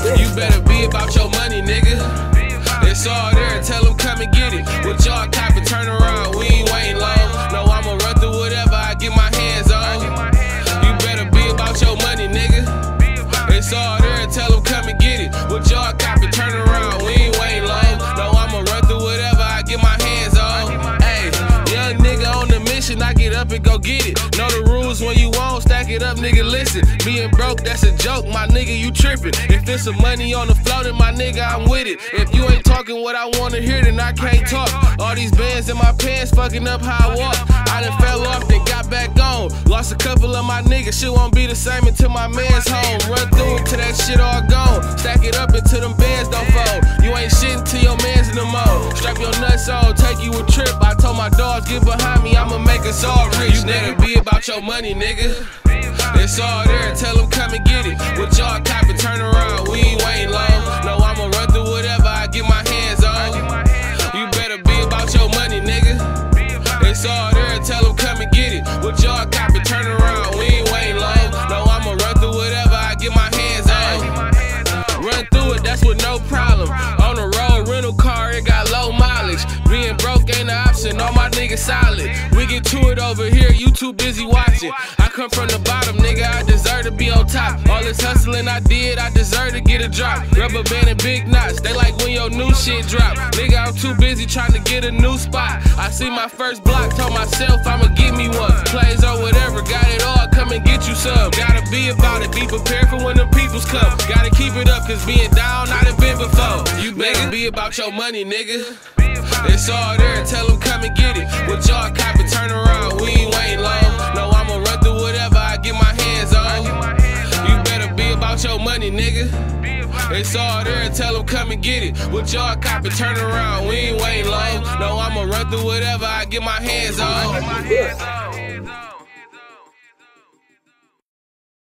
You better be about your money, nigga. It's all there, tell them come and get it. With y'all cop and turn around, we ain't waiting long. No, I'ma run through whatever I get my hands on. You better be about your money, nigga. It's all there, tell them come and get it. With y'all cop and turn around, we ain't waiting long. No, I'ma run through whatever I get my hands on. Hey, young nigga on the mission, I get up and go get it. Know the rules when you won't, stack it up, nigga, listen. Being broke, that's a joke, my nigga, you trippin'. If it's some money on the floor, then my nigga, I'm with it. If you ain't talking what I wanna hear, then I can't talk. All these bands in my pants fucking up how I walk. I done fell off, then got back on. Lost a couple of my niggas, shit won't be the same until my man's home. Run through it till that shit all gone. Stack it up until them bands don't fold. You ain't shit until your man's in the mode. Strap your nuts on, take you a trip. I told my dogs, get behind me, I'ma make us all rich. You better be about your money, nigga. It's all there, tell them come and get it. With y'all cop and turn around, we ain't waiting long. No, I'ma run through whatever I get my hands on. You better be about your money, nigga. It's all there, tell them come and get it. With y'all cop and turn around, we ain't waiting long. No, I'ma run through whatever I get my hands on. Run through it, that's with no problem. On the road, rental car, it got low mileage. Being broke ain't an option, all my niggas solid. We get to it over here, you too busy watching. I come from the bottom, nigga, I deserve to be on top. All this hustling I did, I deserve to get a drop. Rubber band and big knots, they like when your new shit drop. Nigga, I'm too busy trying to get a new spot. I see my first block, told myself I'ma get me one. Plays or whatever, got it all, come and get you some. Gotta be about it, be prepared for when the peoples come. Gotta keep it up, cause being down, I done been before. You better be about your money, nigga. It's all there, tell them come and get it. With y'all cop and turn around, we ain't waiting long. No, I'ma run through whatever I get my hands on. You better be about your money, nigga. It's all there, tell them come and get it. With y'all cop and turn around, we ain't waiting long. No, I'ma run through whatever I get my hands on.